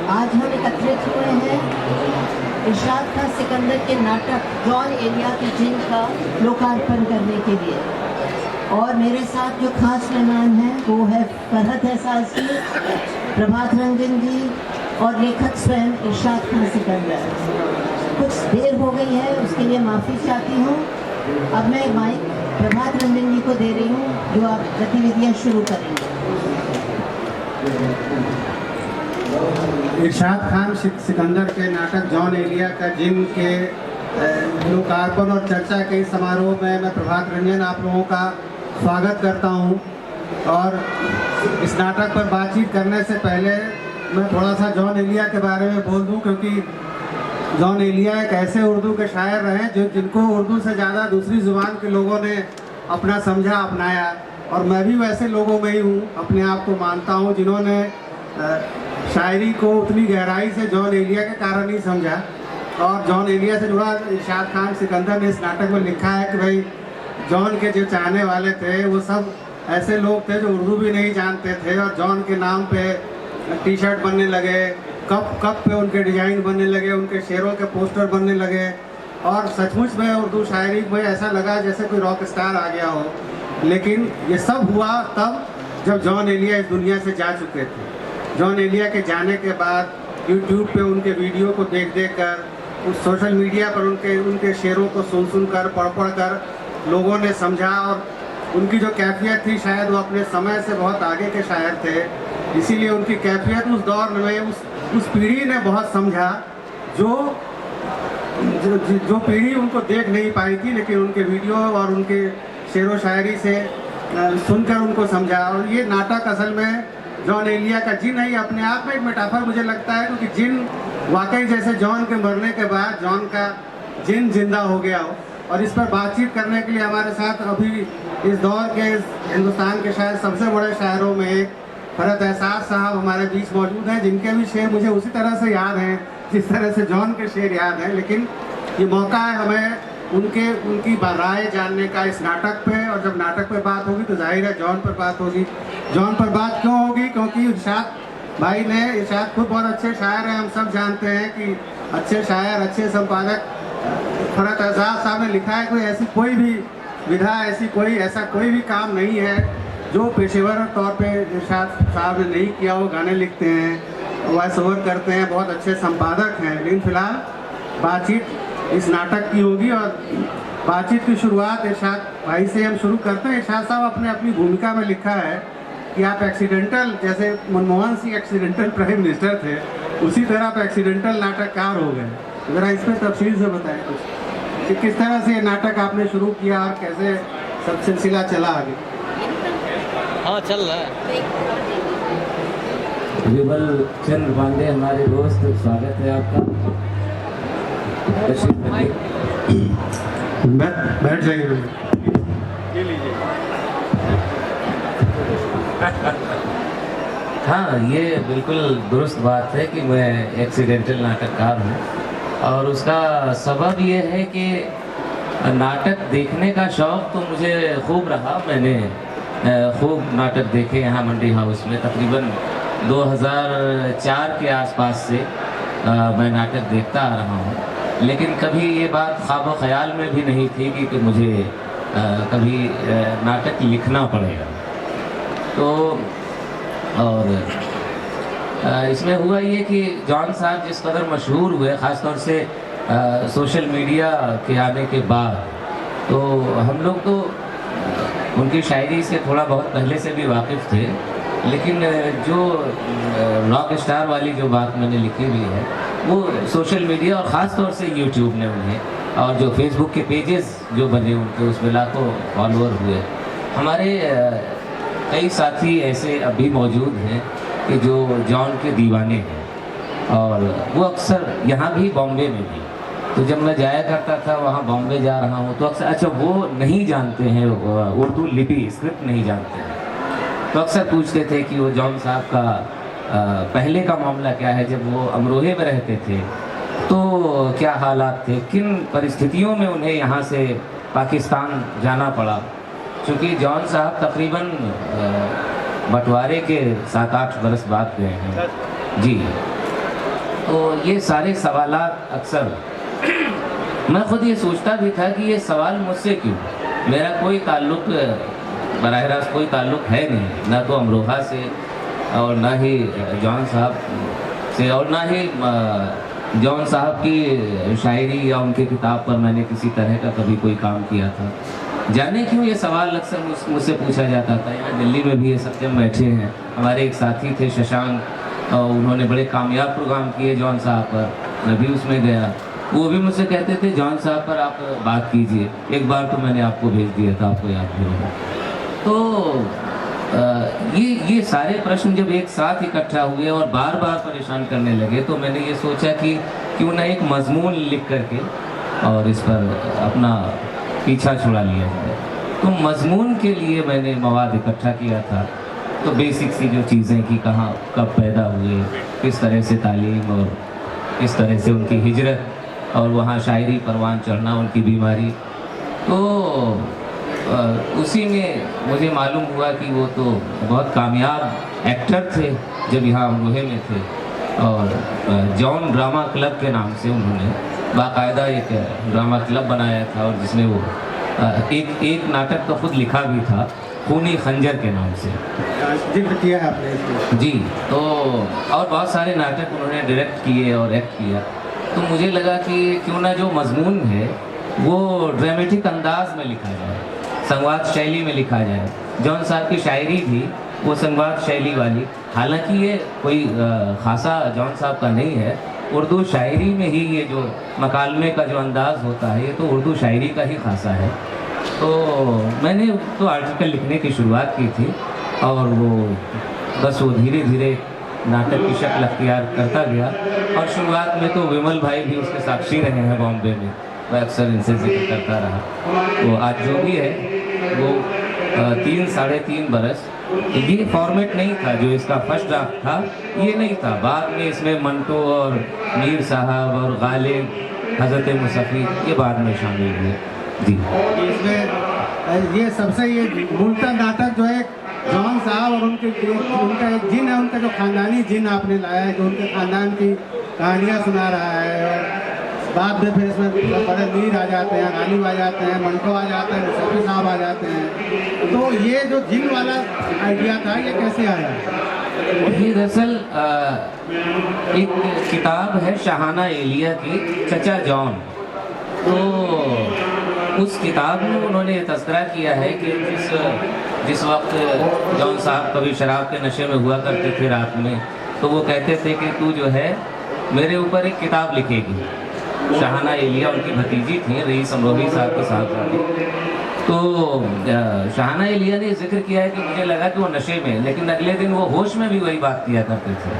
आज हम एकत्रित हुए हैं इरशाद खान सिकंदर के नाटक जॉन एलिया की जिन का लोकार्पण करने के लिए। और मेरे साथ जो खास मेहमान हैं वो है फरहत एहसास जी, प्रभात रंजन जी और लेखक स्वयं इरशाद खान सिकंदर। कुछ देर हो गई है, उसके लिए माफ़ी चाहती हूँ। अब मैं माइक प्रभात रंजन जी को दे रही हूँ जो आप गतिविधियाँ शुरू करेंगे। इरशाद खान सिकंदर के नाटक जॉन एलिया का जिन के लोकार्पण और चर्चा के इस समारोह में मैं प्रभात रंजन आप लोगों का स्वागत करता हूं। और इस नाटक पर बातचीत करने से पहले मैं थोड़ा सा जॉन एलिया के बारे में बोल दूं, क्योंकि जॉन एलिया एक ऐसे उर्दू के शायर रहे जिनको उर्दू से ज़्यादा दूसरी ज़ुबान के लोगों ने अपना समझा, अपनाया। और मैं भी वैसे लोगों में ही हूँ, अपने आप को मानता हूँ जिन्होंने शायरी को उतनी गहराई से जॉन एलिया के कारण ही समझा। और जॉन एलिया से जुड़ा इरशाद खान सिकंदर ने इस नाटक में लिखा है कि भाई जॉन के जो चाहने वाले थे वो सब ऐसे लोग थे जो उर्दू भी नहीं जानते थे और जॉन के नाम पे टी शर्ट बनने लगे, कप पे उनके डिज़ाइन बनने लगे, उनके शेरों के पोस्टर बनने लगे। और सचमुच में उर्दू शायरी में ऐसा लगा जैसे कोई रॉक स्टार आ गया हो। लेकिन ये सब हुआ तब जब जॉन एलिया इस दुनिया से जा चुके थे। जॉन एलिया के जाने के बाद यूट्यूब पे उनके वीडियो को देख कर, उस सोशल मीडिया पर उनके शेरों को सुन कर, पढ़ कर लोगों ने समझा। और उनकी जो कैफियत थी, शायद वो अपने समय से बहुत आगे के शायर थे, इसीलिए उनकी कैफियत उस दौर में उस पीढ़ी ने बहुत समझा जो पीढ़ी उनको देख नहीं पाई थी, लेकिन उनके वीडियो और उनके शेरो शायरी से सुनकर उनको समझा। और ये नाटक असल में जॉन एलिया का जिन है, अपने आप में एक मेटाफर मुझे लगता है, क्योंकि जिन वाकई जैसे जॉन के मरने के बाद जॉन का जिन जिंदा हो गया हो। और इस पर बातचीत करने के लिए हमारे साथ अभी इस दौर के हिंदुस्तान के शायद सबसे बड़े शायरों में एक फरहत एहसास साहब हमारे बीच मौजूद हैं, जिनके भी शेर मुझे उसी तरह से याद हैं जिस तरह से जॉन के शेर याद हैं। लेकिन ये मौका है हमें उनकी राय जानने का इस नाटक पे। और जब नाटक पे बात होगी तो जाहिर है जॉन पर बात होगी। जॉन पर बात क्यों होगी? क्योंकि इरशाद भाई ने, इरशाद खुद बहुत अच्छे शायर हैं, हम सब जानते हैं कि अच्छे शायर, अच्छे संपादक फरहत एहसास साहब ने लिखा है कोई ऐसी कोई भी विधा, ऐसा कोई भी काम नहीं है जो पेशेवर तौर पे इरशाद साहब ने नहीं किया हो। गाने लिखते हैं, वॉइस ओवर करते हैं, बहुत अच्छे संपादक हैं। लेकिन फिलहाल बातचीत इस नाटक की होगी और बातचीत की शुरुआत इरशाद भाई से हम शुरू करते हैं। इरशाद साहब अपने अपनी भूमिका में लिखा है कि आप एक्सीडेंटल, जैसे Manmohan Singh accidental prime minister थे, उसी तरह आप एक्सीडेंटल नाटककार हो गए। ज़रा इस पर तफसील से बताएं कुछ कि किस तरह से ये नाटक आपने शुरू किया और कैसे सब सिलसिला चला आगे। हाँ, चल रहा है। विमल चंद्र पांडे हमारे दोस्त, स्वागत है आपका। बैठ जाइए। ये लीजिए। हाँ, ये बिल्कुल दुरुस्त बात है कि मैं एक्सीडेंटल नाटककार हूँ। और उसका सबब ये है कि नाटक देखने का शौक़ तो मुझे खूब रहा। मैंने खूब नाटक देखे यहाँ मंडी हाउस में। तकरीबन 2004 के आसपास से मैं नाटक देखता आ रहा हूँ। लेकिन कभी ये बात ख्वाब ख्याल में भी नहीं थी कि मुझे कभी नाटक लिखना पड़ेगा। तो और इसमें हुआ ये कि जॉन साहब जिस कदर मशहूर हुए, ख़ास तौर से सोशल मीडिया के आने के बाद, तो हम लोग तो उनकी शायरी से थोड़ा बहुत पहले से भी वाकिफ़ थे। लेकिन जो रॉक स्टार वाली जो बात मैंने लिखी हुई है वो सोशल मीडिया और ख़ास तौर से यूट्यूब ने उन्हें, और जो फेसबुक के पेजेस जो बने उनके, उसमें लाखों फॉलोअर हुए। हमारे कई साथी ऐसे अभी मौजूद हैं कि जो जॉन के दीवाने हैं, और वो अक्सर यहाँ भी, बॉम्बे में भी। तो जब मैं जाया करता था वहाँ, बॉम्बे जा रहा हूँ, तो अक्सर अच्छा वो नहीं जानते हैं उर्दू लिपि, स्क्रिप्ट नहीं जानते हैं, तो अक्सर पूछते थे कि वो जॉन साहब का पहले का मामला क्या है, जब वो अमरोहे में रहते थे तो क्या हालात थे, किन परिस्थितियों में उन्हें यहाँ से पाकिस्तान जाना पड़ा। क्योंकि जॉन साहब तकरीबन बंटवारे के 7-8 बरस बाद गए हैं जी। तो ये सारे सवालात अक्सर मैं खुद ये सोचता भी था कि ये सवाल मुझसे क्यों, मेरा कोई ताल्लुक़ बराह रास्त कोई ताल्लुक़ है नहीं, ना तो अमरोहा से और ना ही जॉन साहब से और ना ही जॉन साहब की शायरी या उनके किताब पर मैंने किसी तरह का कभी कोई काम किया था। जाने क्यों ये सवाल अक्सर मुझसे पूछा जाता था। यहाँ दिल्ली में भी ये सत्यम बैठे हैं, हमारे एक साथी थे शशांक, उन्होंने बड़े कामयाब प्रोग्राम किए जॉन साहब पर, मैं भी उसमें गया। वो भी मुझसे कहते थे जॉन साहब पर आप बात कीजिए, एक बार तो मैंने आपको भेज दिया था, आपको याद भी होगा। तो ये सारे प्रश्न जब एक साथ इकट्ठा हुए और बार बार परेशान करने लगे, तो मैंने ये सोचा कि क्यों ना एक मजमून लिख करके और इस पर अपना पीछा छुड़ा लिया जाए। तो मजमून के लिए मैंने मवाद इकट्ठा किया था। तो बेसिक सी जो चीज़ें कि कहाँ कब पैदा हुए, किस तरह से तालीम और किस तरह से उनकी हिजरत और वहाँ शायरी परवान चढ़ना, उनकी बीमारी। तो उसी में मुझे मालूम हुआ कि वो तो बहुत कामयाब एक्टर थे जब यहाँ अमरोहे में थे, और जॉन ड्रामा क्लब के नाम से उन्होंने बाकायदा एक ड्रामा क्लब बनाया था, और जिसमें वो एक नाटक तो खुद लिखा भी था, खूनी खंजर के नाम से। जिक्र किया है आपने इसमें। जी, तो और बहुत सारे नाटक उन्होंने डायरेक्ट किए और एक्ट किया। तो मुझे लगा कि क्यों ना जो मजमून है वो ड्रामेटिक अंदाज में लिखा जाए, संवाद शैली में लिखा जाए। जॉन साहब की शायरी भी वो संवाद शैली वाली, हालांकि ये कोई खासा जॉन साहब का नहीं है, उर्दू शायरी में ही ये जो मकालमे का जो अंदाज़ होता है, ये तो उर्दू शायरी का ही खासा है। तो मैंने तो आर्टिकल लिखने की शुरुआत की थी, और वो बस वो धीरे धीरे नाटक की शक्ल अख्तियार करता गया। और शुरुआत में तो विमल भाई भी उसके साक्षी रहे हैं बॉम्बे में, मैं अक्सर इनसे जिक्र करता रहा। तो आज जो भी है वो 3-3.5 बरस, ये फॉर्मेट नहीं था जो इसका फर्स्ट ड्राफ्ट था, ये नहीं था। बाद में इसमें मंटो और मीर साहब और गालिब, हज़रत मुसफ़ी, ये बाद में शामिल हुए। जी, इसमें ये सबसे ये मूलतः नाटक जो है जॉन साहब और उनका एक जिन है, उनका जो खानदानी जिन आपने लाया है, जो उनके खानदान की कहानियाँ सुना रहा है। और बाद में फिर इसमें बड़े मीर आ जाते हैं, गालिब आ जाते हैं, मंटो आ जाते हैं, मुसफ़ी साहब आ जाते हैं। तो ये जो जिन वाला आइडिया था, ये कैसे आया? ये दरअसल एक किताब है शाहाना एलिया की, चचा जॉन। तो उस किताब में उन्होंने तज़किरा किया है कि जिस वक्त जॉन साहब कभी शराब के नशे में हुआ करते थे रात में, तो वो कहते थे कि तू जो है मेरे ऊपर एक किताब लिखेगी। शाहाना एलिया उनकी भतीजी थी, रईस अमरोही साहब के साथ। तो शाहाना एलिया ने जिक्र किया है कि मुझे लगा कि वो नशे में, लेकिन अगले दिन वो होश में भी वही बात किया करते थे।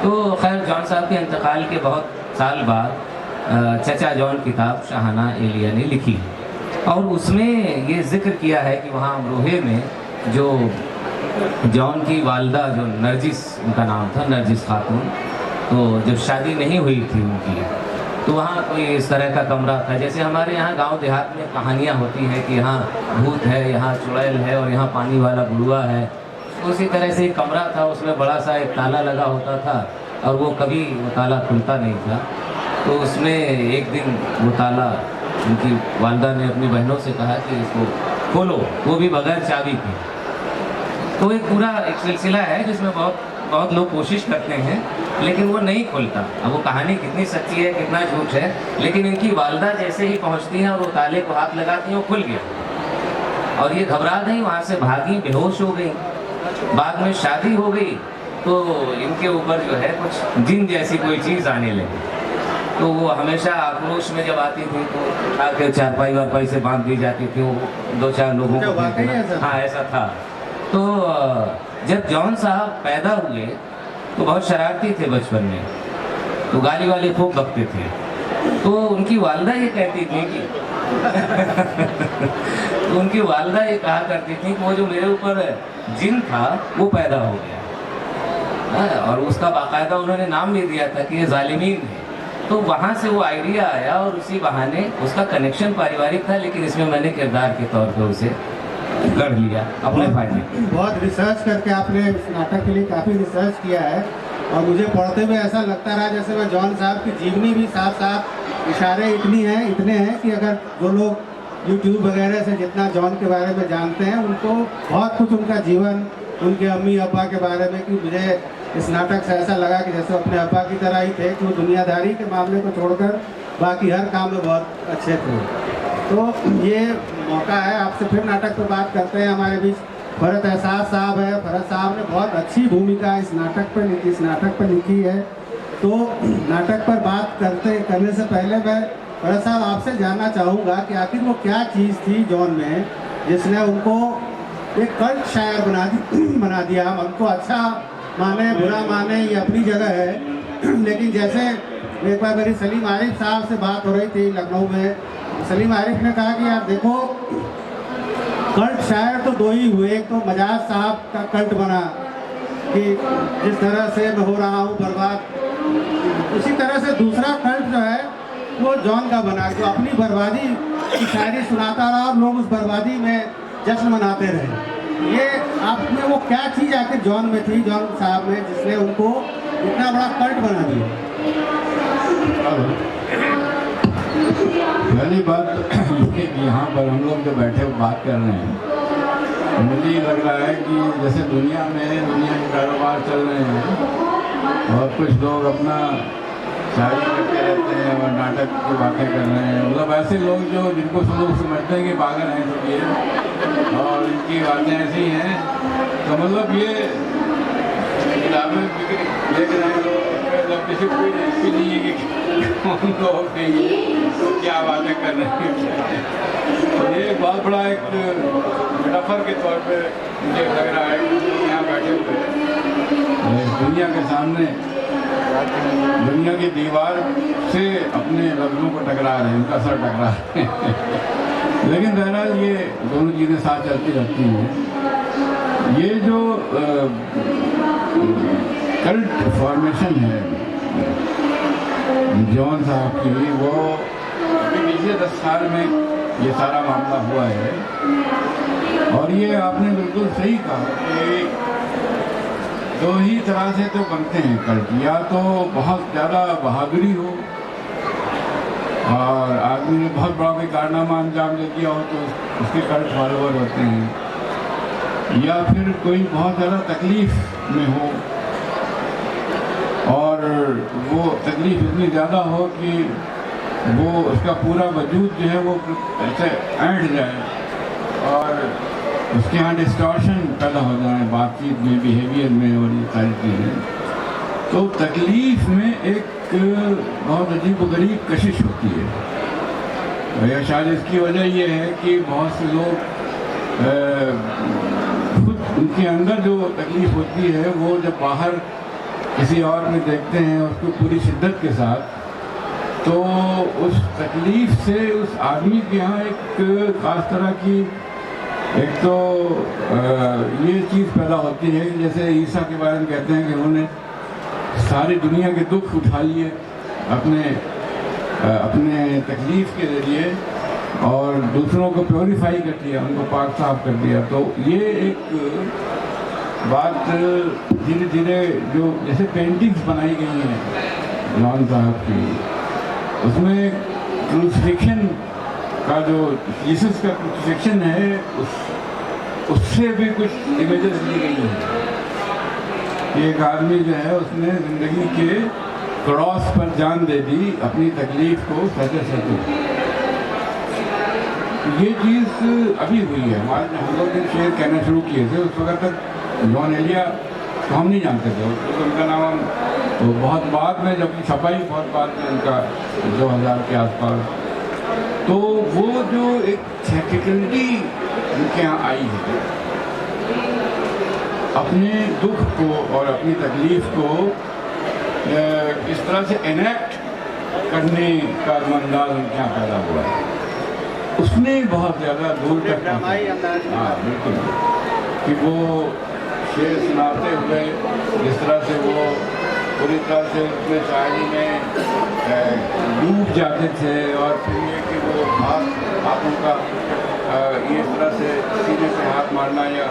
तो खैर जॉन साहब के इंतकाल के बहुत साल बाद चचा जॉन किताब शाहाना एलिया ने लिखी, और उसमें ये जिक्र किया है कि वहाँ अमरोहे में जो जॉन की वालदा, जो नरजिस उनका नाम था, नरजिस खातून, तो जब शादी नहीं हुई थी उनकी, तो वहाँ कोई इस तरह का कमरा था, जैसे हमारे यहाँ गांव देहात में कहानियाँ होती हैं कि यहाँ भूत है, यहाँ चुड़ैल है और यहाँ पानी वाला बुढ़वा है। उसी तरह से एक कमरा था, उसमें बड़ा सा एक ताला लगा होता था, और वो कभी वो ताला खुलता नहीं था। तो उसमें एक दिन वो ताला, उनकी वालदा ने अपनी बहनों से कहा कि इसको खोलो, वो भी बगैर चाबी के। तो एक पूरा एक सिलसिला है जिसमें बहुत लोग कोशिश करते हैं, लेकिन वो नहीं खुलता। अब वो कहानी कितनी सच्ची है, कितना झूठ है, लेकिन इनकी वालदा जैसे ही पहुंचती हैं और वो ताले को हाथ लगाती हैं, वो खुल गया। और ये घबरा गई, वहाँ से भागी, बेहोश हो गई। बाद में शादी हो गई, तो इनके ऊपर जो है कुछ जिन जैसी कोई चीज़ आने लगी। तो वो हमेशा आक्रोश में जब आती थी तो आके चारपाई वारपाई से बांध दी जाती थी, वो 2-4 लोगों को। हाँ, ऐसा था। तो जब जॉन साहब पैदा हुए तो बहुत शरारती थे बचपन में, तो गाली वाली खूब बकते थे। तो उनकी वालदा ये कहती थी कि तो उनकी वालदा ये कहा करती थी कि वो जो मेरे ऊपर जिन था वो पैदा हो गया, और उसका बाकायदा उन्होंने नाम भी दिया था कि ये जालिमीन है। तो वहाँ से वो आइडिया आया, और उसी बहाने उसका कनेक्शन पारिवारिक था, लेकिन इसमें मैंने किरदार के तौर पे उसे गढ़ लिया अपने फायदे। बहुत रिसर्च करके आपने इस नाटक के लिए काफ़ी रिसर्च किया है। और मुझे पढ़ते हुए ऐसा लगता रहा जैसे मैं जॉन साहब की जीवनी भी साफ साफ इशारे इतने हैं कि अगर जो लोग यूट्यूब वगैरह से जितना जॉन के बारे में जानते हैं उनको बहुत कुछ उनका जीवन, उनके अम्मी अब्बा के बारे में, कि मुझे इस नाटक से ऐसा लगा कि जैसे अपने अब्बा की तरह ही थे, कि वो दुनियादारी के मामले को छोड़कर बाकी हर काम में बहुत अच्छे थे। तो ये मौका है, आपसे फिर नाटक पर बात करते हैं। हमारे बीच फरहत एहसास साहब है। फरहत साहब ने बहुत अच्छी भूमिका इस नाटक पर लिखी है। तो नाटक पर बात करने से पहले मैं फरहत साहब आपसे जानना चाहूँगा कि आखिर वो क्या चीज़ थी जॉन में जिसने उनको एक कल्ट शायर बना दिया। हम उनको अच्छा माने बुरा माने ये अपनी जगह है, लेकिन जैसे एक बार मेरी सलीम आरिफ साहब से बात हो रही थी लखनऊ में, सलीम आरिफ ने कहा कि यार देखो, कल्ट शायर तो दो ही हुए, एक तो मजाज साहब का कल्ट बना कि जिस तरह से मैं हो रहा हूँ बर्बाद, उसी तरह से दूसरा कल्ट जो है वो जॉन का बना, जो अपनी बर्बादी की शायरी सुनाता रहा और लोग उस बर्बादी में जश्न मनाते रहे। ये आप में वो क्या चीज़ आखिर जॉन में थी, जॉन साहब में, जिसने उनको इतना बड़ा कल्ट बना दिया? पहली बात ये कि यहाँ पर हम लोग जो बैठे बात कर रहे हैं, मुझे ये लग रहा है कि जैसे दुनिया के कारोबार चल रहे हैं और कुछ लोग अपना शायरी करते रहते हैं और नाटक की बातें कर रहे हैं, मतलब ऐसे लोग जो जिनको सब लोग समझते हैं कि पागल हैं सब ये और इनकी बातें ऐसी हैं, तो मतलब ये किताबें देख रहे हैं लोग, मतलब किसी कोई इसकी नहीं है कि कौन लोग नहीं तो क्या बातें कर रहे हैं। तो ये बहुत बड़ा एक मेटाफर के तौर पे मुझे लग रहा है कि यहाँ बैठे हुए दुनिया के सामने, दुनिया की दीवार से अपने लफ्ज़ों को टकरा रहे हैं, उनका सर टकरा रहे हैं। लेकिन बहरहाल ये दोनों चीज़ें साथ चलती रहती हैं। ये जो कल्ट फॉर्मेशन है जॉन साहब की, वो पिछले 10 साल में ये सारा मामला हुआ है। और ये आपने बिल्कुल सही कहा कि दो ही तरह से तो बनते हैं कल्ट, या तो बहुत ज़्यादा बहादुरी हो और आदमी ने बहुत बड़ा कोई कारनामा अंजाम दे दिया हो तो उसके कल्ट फॉलोवर होते हैं, या फिर कोई बहुत ज़्यादा तकलीफ में हो और वो तकलीफ इतनी ज़्यादा हो कि वो उसका पूरा वजूद जो है वो ऐसे ऐंठ जाए और उसके यहाँ डिस्टॉर्शन पैदा हो जाए बातचीत में, बिहेवियर में और ये सारी चीज़ें। तो तकलीफ़ में एक बहुत अजीब व गरीब कशिश होती है। या शायद इसकी वजह ये है कि बहुत से लोग खुद उनके अंदर जो तकलीफ़ होती है वो जब बाहर किसी और में देखते हैं उसको पूरी शिद्दत के साथ, तो उस तकलीफ़ से उस आदमी के यहाँ एक ख़ास तरह की एक तो ये चीज़ पैदा होती है कि जैसे ईसा के बारे में कहते हैं कि उन्होंने सारी दुनिया के दुख उठा लिए अपने तकलीफ़ के ज़रिए और दूसरों को प्योरीफाई कर दिया, उनको पाक साफ कर दिया। तो ये एक बात धीरे धीरे जो जैसे पेंटिंग्स बनाई गई हैं जॉन साहब की, उसमें क्रूसिफिक्शन का जो जीसस का क्रूसिफिक्शन है उससे भी कुछ इमेजेस ली गई हैं। एक आदमी जो है उसने ज़िंदगी के क्रॉस पर जान दे दी अपनी तकलीफ़ को सहते सहते। ये चीज़ अभी हुई है। हमारे हम लोग ने शेर कहना शुरू किए थे उस वक्त तक जॉन एलिया तो हम नहीं जानते थे, उनका नाम तो बहुत बाद में जब छपाई बहुत बाद में उनका 2000 के आसपास, तो वो जो एक थेटिकलिटी उनके यहाँ आई है अपने दुख को और अपनी तकलीफ़ को इस तरह से इनेक्ट करने का अंदाज उनके यहाँ पैदा हुआ है, उसने बहुत ज़्यादा दूर तक हाँ बिल्कुल कि वो शेर सुनाते हुए जिस तरह से वो पूरी तरह से उसमें शायरी में डूब जाते थे और फिर ये कि वो हाथों का ये इस तरह से सीने पे हाथ मारना या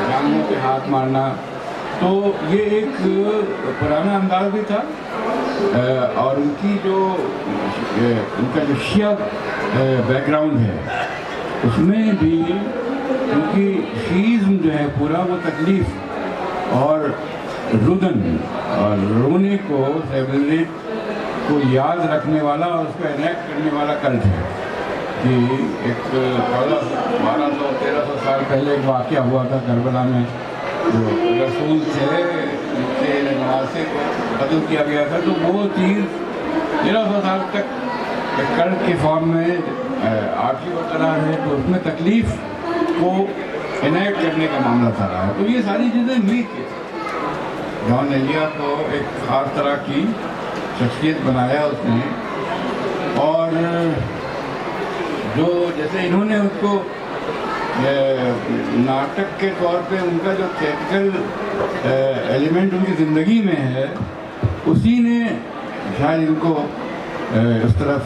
जांघों पे हाथ मारना, तो ये एक पुराना अंदाज भी था और उनकी जो उनका जो शिया बैकग्राउंड है उसमें भी उनकी शीइज़्म जो है पूरा वो तकलीफ़ और रुदन और रोने को सेबलेट को याद रखने वाला और उसको इनेक्ट करने वाला कल्ट है कि एक 1200-1300 साल पहले एक वाक़या हुआ था करबला में, जो रसूल थे उनके नवासे को कत्ल किया गया था। तो वो चीज़ 1300 साल तक एक कल्ट के फॉर्म में आज भी बरकरार है। तो उसमें तकलीफ़ को इनेक्ट करने का मामला था रहा है। तो ये सारी चीज़ें मिल के जॉन एलिया को एक ख़ास तरह की शख्सियत बनाया उसने। और जो जैसे इन्होंने उसको नाटक के तौर पे उनका जो थिएट्रिकल एलिमेंट उनकी ज़िंदगी में है उसी ने शायद इनको उस तरफ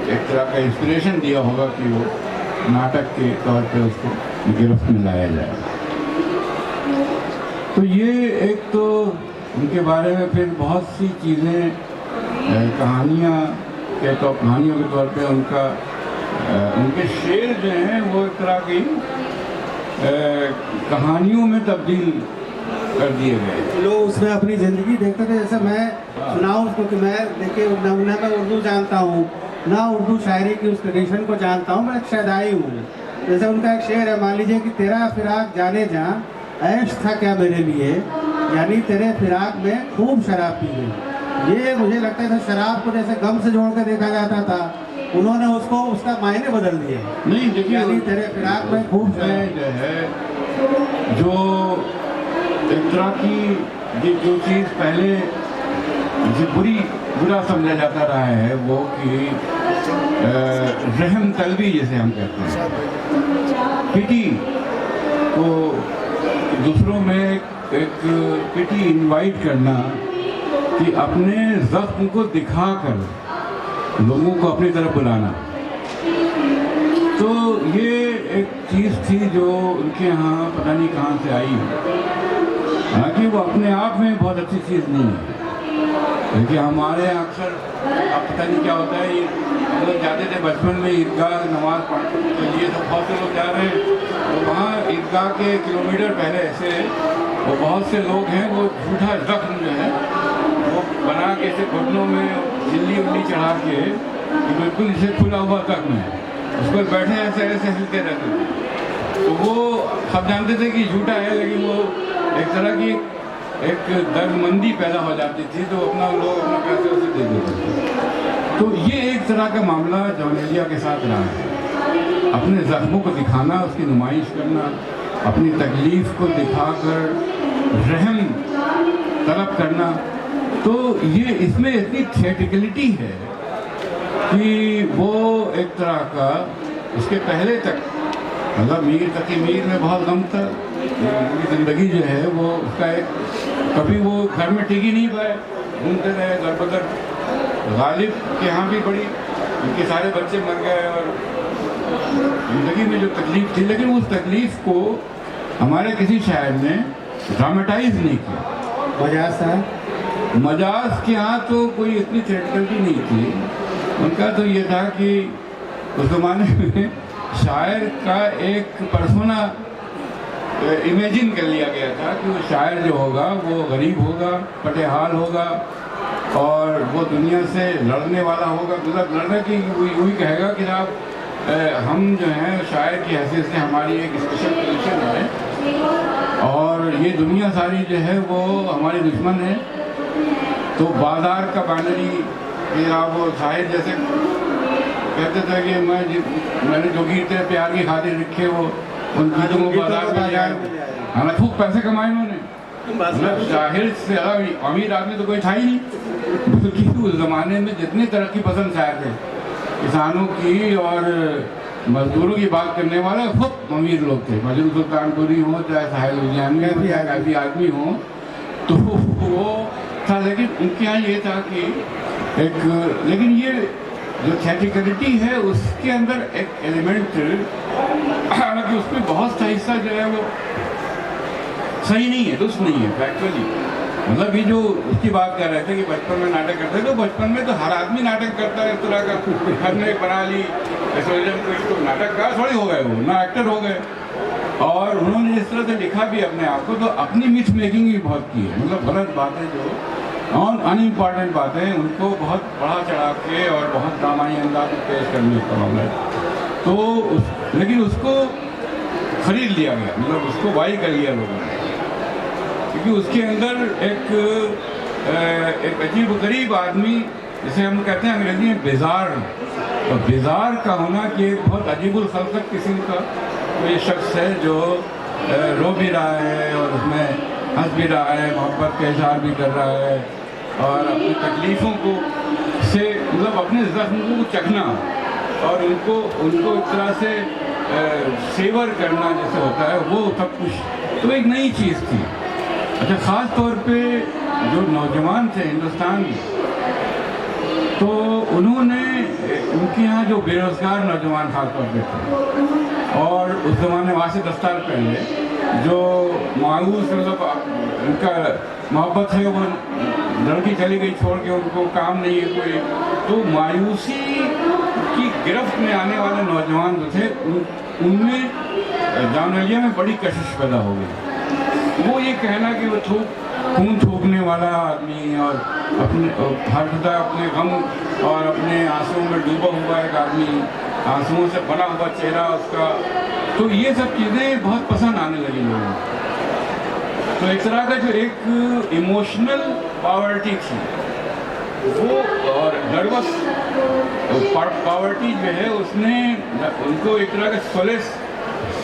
एक तरह का इंस्पिरेशन दिया होगा कि वो नाटक के तौर पे उसको गिरफ्त में लाया जाए। तो ये एक तो उनके बारे में फिर बहुत सी चीज़ें कहानियों के तौर पे उनके शेर जो हैं वो एक तरह की कहानियों में तब्दील कर दिए गए। लोग उसमें अपनी ज़िंदगी देखते थे। जैसे मैं सुनाऊँ उसको कि मैं देखिए न मैं उर्दू जानता हूँ ना उर्दू शायरी की उस ट्रेडिशन को जानता हूँ, मैं एक शहदाई हूँ। जैसे उनका एक शेर है, मान लीजिए कि तेरा फिराक जाने जा ऐश था क्या मेरे लिए, यानी तेरे फिराक में खूब शराब पी गई। ये मुझे लगता है शराब को जैसे गम से जोड़ कर देखा जाता था, उन्होंने उसका मायने बदल दिए। नहीं देखिए, यानी तेरे फिराक में खूब जो है जो एक तरह की जो चीज़ पहले बुरा समझा जाता रहा है वो कि रहम तलबी जैसे हम कहते हैं, पिटी को दूसरों में एक पिटी इनवाइट करना कि अपने ज़ख्म को दिखाकर लोगों को अपनी तरफ बुलाना। तो ये एक चीज़ थी जो उनके यहाँ पता नहीं कहाँ से आई। हालांकि वो अपने आप में बहुत अच्छी चीज़ नहीं है, क्योंकि हमारे यहाँ अक्सर अब पता नहीं क्या होता है, हम लोग जाते थे बचपन में ईदगाह नमाज पढ़ने के लिए, तो बहुत से लोग जा रहे हैं तो वहाँ ईदगाह के किलोमीटर पहले ऐसे वो बहुत से लोग हैं वो झूठा जख्म जो है वो बना के ऐसे घुटनों में झिल्ली उल्ली चढ़ा के कि बिल्कुल इसे खुला हुआ जख्म है, उस पर बैठे ऐसे ऐसे हिलते रहते थे। तो वो सब जानते थे कि झूठा है, लेकिन वो एक तरह की एक दर्दमंदी पैदा हो जाती थी, तो लोग अपना पैसे उसे दे देते थे। तो ये एक तरह का मामला जॉन एलिया के साथ रहा है, अपने जख्मों को दिखाना, उसकी नुमाइश करना, अपनी तकलीफ को दिखाकर रहम तलब करना। तो ये इसमें इतनी थिएट्रिकलिटी है कि वो एक तरह का उसके पहले तक मतलब मीर तकी मीर में बहुत गम था, उनकी ज़िंदगी जो है वो उसका एक कभी वो घर में टिक ही नहीं पाए, घूमते रहे दर बदर। गालिब के यहाँ भी बड़ी उनके सारे बच्चे मर गए और ज़िंदगी में जो तकलीफ़ थी, लेकिन उस तकलीफ़ को हमारे किसी शायर ने ड्रामेटाइज नहीं किया। मजाज के यहाँ तो कोई इतनी थिएट्रिकलिटी नहीं थी। उनका तो ये था कि उस ज़माने में शायर का एक पर्सोना इमेजिन कर लिया गया था कि वो शायर जो होगा वो गरीब होगा, पटेहाल होगा और वो दुनिया से लड़ने वाला होगा। मतलब लड़ने की वही कहेगा कि साहब हम जो हैं शायर की हैसियत से हमारी एक स्पेशल पोजीशन है और ये दुनिया सारी जो है वो हमारी दुश्मन है। तो बाजार का बैनरी वो शायर जैसे कहते थे कि मैंने जो गीत प्यार की खातिर लिखे वो उन गीतों को बाजार में जाए, हमें खूब पैसे कमाए उन्होंने। मतलब शाहिर से अमीर आदमी तो कोई था ही नहीं, बल्कि उस ज़माने में जितने तरक्की पसंद शायर थे, किसानों की और मजदूरों की बात करने वाले खूब अमीर लोग थे। मजरू सुल्तानपुरी हों चाहे साहिल उद्यान हो या काफ़ी आदमी हों, तो वो था। लेकिन उनके यहाँ ये था कि लेकिन ये जो थिएट्रिकलिटी है उसके अंदर एक एलिमेंट, हालांकि उसमें बहुत सा हिस्सा जो है वो सही नहीं है, दुरुस्त नहीं है फैक्चुअली। मतलब ये जो उसकी बात कर रहे थे कि बचपन में नाटक करते, तो बचपन में तो हर आदमी नाटक करता है इस तरह का, हर ने बना ली एसोसिएशन, कोई तो नाटककार थोड़ी हो गए, वो ना एक्टर हो गए। और उन्होंने जिस तरह से लिखा भी अपने आप को, तो अपनी मिथ मेकिंग भी बहुत की है। मतलब गलत बातें जो और अनइम्पॉर्टेंट बातें, उनको बहुत बढ़ा चढ़ा के और बहुत ड्रामाई अंदाज में पेश करने का मामला है। तो लेकिन उसको खरीद लिया गया, मतलब उसको बाई कर लिया लोगों ने, क्योंकि उसके अंदर एक अजीब गरीब आदमी, जिसे हम कहते हैं अंग्रेजी में बिजार, तो बिजार का होना कि एक बहुत अजीबुल खल्क़त किस्म का कोई शख्स है जो रो भी रहा है और उसमें हंस भी रहा है, मोहब्बत का इज़हार भी कर रहा है, और अपनी तकलीफ़ों को से मतलब अपने ज़ख्म को चखना और उनको एक तरह से सेवर करना जैसे होता है, वो सब कुछ तो एक नई चीज़ थी। अच्छा, ख़ास तौर पे जो नौजवान थे हिंदुस्तान में, तो उन्होंने उनके यहाँ जो बेरोज़गार नौजवान खास तौर पे थे, और उस ज़माने वहाँ से 10 साल पहले जो मायूस, मतलब उनका मोहब्बत है, वो लड़की चली गई छोड़ के, उनको काम नहीं है कोई, तो मायूसी की गिरफ्त में आने वाले नौजवान जो थे, उनमें जॉन एलिया में बड़ी कशिश पैदा हो गई। वो ये कहना कि वो खून थूकने वाला आदमी और अपने हर सदा अपने गम और अपने आंसुओं में डूबा हुआ एक आदमी, आंसुओं से बना हुआ चेहरा उसका, तो ये सब चीज़ें बहुत पसंद आने लगी लोगों को। तो एक तरह का जो एक इमोशनल पावर्टी थी वो, और नर्वस पावर्टी जो है, उसने उनको एक तरह का सोलेस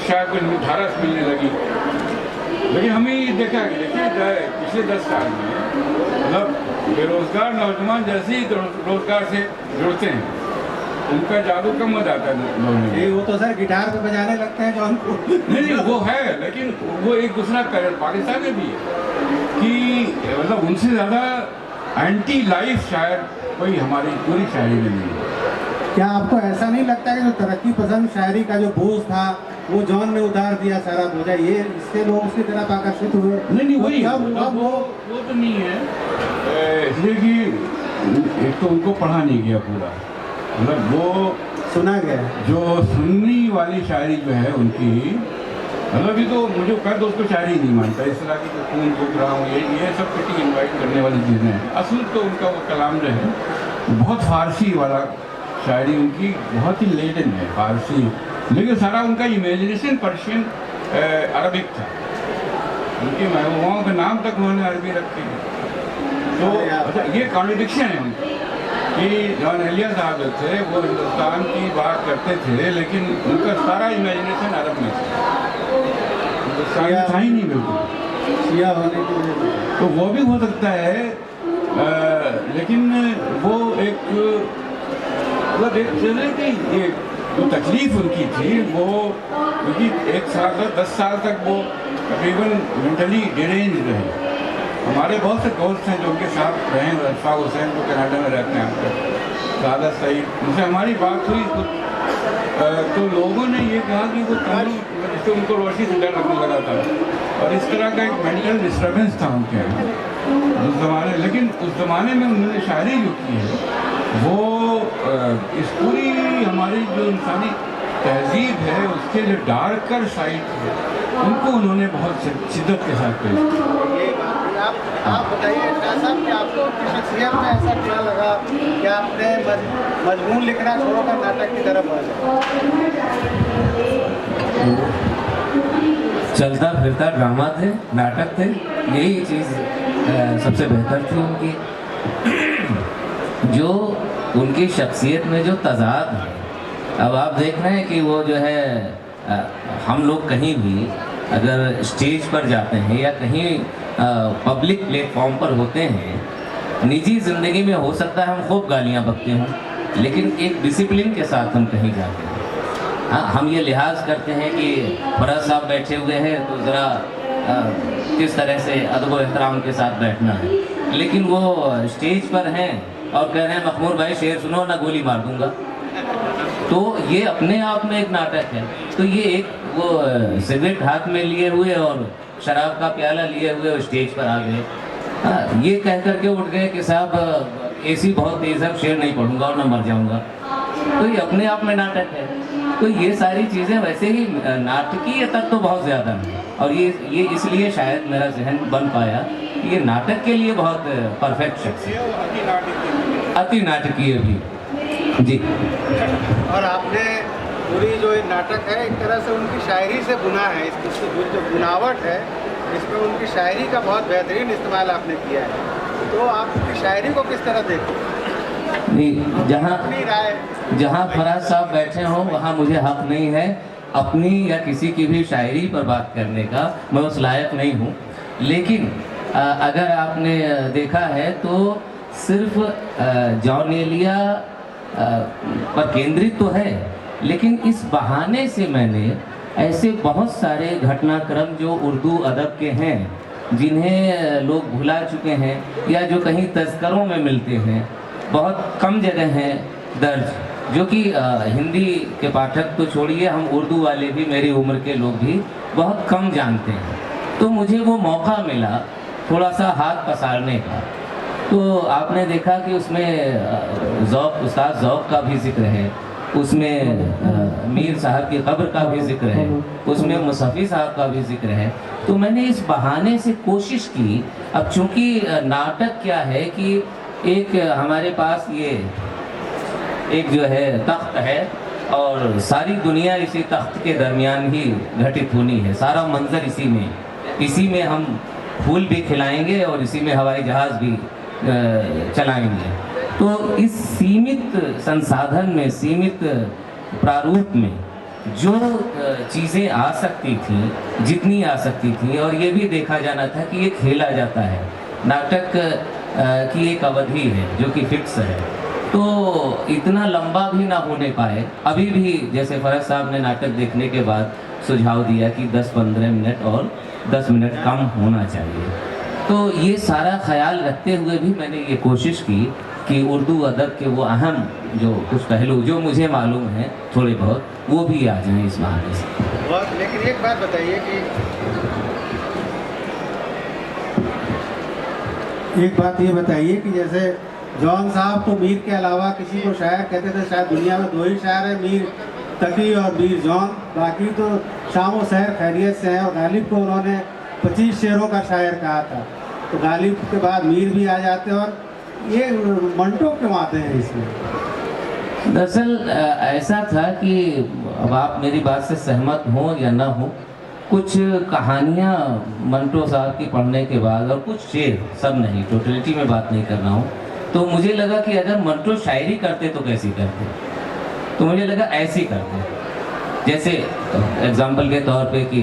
शायद कोई ढारस मिलने लगी। लेकिन हमें ये देखा कि देखिए पिछले 10 साल में मतलब बेरोजगार नौजवान जैसे ही रोजगार से जुड़ते हैं, उनका जादू कम हो जाता है। ये वो तो सर गिटार पे बजाने लगते हैं जो हमको नहीं वो है, लेकिन वो एक दूसरा कलर पाकिस्तान में भी है कि मतलब उनसे ज़्यादा एंटी लाइफ शायद कोई हमारी पूरी शायरी में नहीं है। क्या आपको ऐसा नहीं लगता है कि जो तरक्की पसंद शायरी का जो बोझ था वो जॉन ने उतार दिया सारा बोझा, ये इससे लोग उसकी तरफ आकर्षित हुए? नहीं वही अब वो तो नहीं है, इसलिए कि एक तो उनको पढ़ा नहीं गया पूरा, मतलब वो सुना गया जो सुननी वाली शायरी जो है उनकी, मतलब ये तो मुझे कर दो उसको शायरी नहीं मानता, इस तरह की जो खून फूक रहा हूँ ये सब किसी इन्वाइट करने वाली चीज़ें हैं। असल तो उनका वो कलाम जो है बहुत फारसी वाला शायरी, उनकी बहुत ही लेडन है फारसी, लेकिन सारा उनका इमेजिनेशन पर्शियन अरबिक था, उनकी महबूबाओं के नाम तक उन्होंने अरबी रखी। तो अच्छा, ये कॉन्ट्रडिक्शन है उनकी कि जॉन एलिया साहब जो थे वो हिंदुस्तान की बात करते थे, लेकिन उनका सारा इमेजिनेशन अरब में था, हिंदुस्तान में था ही नहीं बिल्कुल, शिया होने की वजह। तो वो भी हो सकता है, लेकिन वो एक मतलब एक चीज़ कि ये जो तकलीफ उनकी थी वो, क्योंकि 1 साल 10 साल तक वो तकरीबन मेंटली डिरेंज रहे। हमारे बहुत से दोस्त हैं जो उनके साथ रहे, अशफाक हुसैन जो कनाडा में रहते हैं आपके, सादत सईद, उनसे हमारी बात हुई तो लोगों ने ये कहा कि वो जिससे उनको रोशनी से डर लगने लगा था, और इस तरह का एक मेंटल डिस्टर्बेंस था उनके यहाँ उस ज़माने। लेकिन उस ज़माने में उन्होंने शायरी जो की है वो इस पूरी हमारी जो इंसानी तहजीब है उसके जो डार्कर साइड है उनको उन्होंने बहुत शिद्दत के साथ पेश किया। आप बताइए शाह साहब कि आपको उनकी शख्सियत में ऐसा क्या लगा कि आपने मजमून लिखना छोड़कर नाटक की तरफ आ गए? चलता फिरता ड्रामा थे, नाटक थे, यही चीज़ सबसे बेहतर थी उनकी। जो उनकी शख्सियत में जो तज़ाद है, अब आप देख रहे हैं कि वो जो है हम लोग कहीं भी अगर स्टेज पर जाते हैं या कहीं पब्लिक प्लेटफॉर्म पर होते हैं, निजी ज़िंदगी में हो सकता है हम खूब गालियाँ बकते हों, लेकिन एक डिसिप्लिन के साथ हम कहीं जाते हैं। हाँ, हम ये लिहाज करते हैं कि फरज साहब बैठे हुए हैं तो ज़रा किस तरह से अदब व एहतराम के साथ बैठना है, लेकिन वो स्टेज पर हैं और कह रहे हैं मखमूर भाई शेर सुनो ना गोली मार दूंगा। तो ये अपने आप में एक नाटक है। तो ये एक वो सिगरेट हाथ में लिए हुए और शराब का प्याला लिए हुए स्टेज पर आ गए, हाँ, ये कह करके उठ गए कि साहब एसी बहुत तेज है, शेर नहीं पढ़ूंगा और ना मर जाऊंगा। तो ये अपने आप में नाटक है। तो ये सारी चीज़ें वैसे ही नाटकीय तक तो बहुत ज़्यादा है, और ये इसलिए शायद मेरा जहन बन पाया कि ये नाटक के लिए बहुत परफेक्ट शख्स है, अति नाटकीय भी। जी। और आपने पूरी जो ये नाटक है एक तरह से उनकी शायरी से बुना है, इसकी जो बुनावट है इसमें उनकी शायरी का बहुत बेहतरीन इस्तेमाल आपने किया है। तो आप उनकी शायरी को किस तरह देखते हैं? नहीं, जहाँ फराज साहब बैठे हों वहाँ मुझे हक नहीं है अपनी या किसी की भी शायरी पर बात करने का, मैं उस लायक नहीं हूँ। लेकिन अगर आपने देखा है तो सिर्फ जॉन एलिया पर केंद्रित तो है, लेकिन इस बहाने से मैंने ऐसे बहुत सारे घटनाक्रम जो उर्दू अदब के हैं, जिन्हें लोग भुला चुके हैं या जो कहीं तज़करों में मिलते हैं, बहुत कम जगह हैं दर्ज, जो कि हिंदी के पाठक तो छोड़िए, हम उर्दू वाले भी, मेरी उम्र के लोग भी बहुत कम जानते हैं। तो मुझे वो मौका मिला थोड़ा सा हाथ पसारने का। तो आपने देखा कि उसमें ज़ौक़, उस्ताद ज़ौक़ का भी जिक्र है, उसमें मीर साहब की कब्र का भी जिक्र है, उसमें मुसफ़ी साहब का भी जिक्र है। तो मैंने इस बहाने से कोशिश की, अब चूँकि नाटक क्या है कि एक हमारे पास ये एक जो है तख्त है और सारी दुनिया इसी तख्त के दरमियान ही घटित होनी है, सारा मंजर इसी में हम फूल भी खिलाएंगे और इसी में हवाई जहाज़ भी चलाएंगे। तो इस सीमित संसाधन में, सीमित प्रारूप में जो चीज़ें आ सकती थी, जितनी आ सकती थी, और ये भी देखा जाना था कि ये खेला जाता है, नाटक की एक अवधि है जो कि फिक्स है, तो इतना लंबा भी ना होने पाए। अभी भी जैसे फरज साहब ने नाटक देखने के बाद सुझाव दिया कि 10-15 मिनट और 10 मिनट कम होना चाहिए। तो ये सारा ख्याल रखते हुए भी मैंने ये कोशिश की कि उर्दू अदब के वो अहम जो कुछ पहलू जो मुझे मालूम हैं थोड़े बहुत, वो भी आ जाएं इस बहाने से। लेकिन एक बात बताइए कि एक बात ये बताइए कि जैसे जॉन साहब तो मीर के अलावा किसी को शायर कहते थे, शायद दुनिया में 2 ही शायर हैं, मीर तकी और मीर जॉन, बाकी तो शाम व सहर खैरियत से हैं। और गालिब को उन्होंने 25 शेरों का शायर कहा था, तो गालिब के बाद मीर भी आ जाते हैं। और ये मंटो क्यों आते हैं इसमें? दरअसल ऐसा था कि अब आप मेरी बात से सहमत हो या ना हो, कुछ कहानियाँ मंटो साहब की पढ़ने के बाद और कुछ शेर, सब नहीं, टोटलिटी में बात नहीं कर रहा हूँ, तो मुझे लगा कि अगर मंटो शायरी करते तो कैसी करते, तो मुझे लगा ऐसी करते। जैसे एग्जाम्पल के तौर पे कि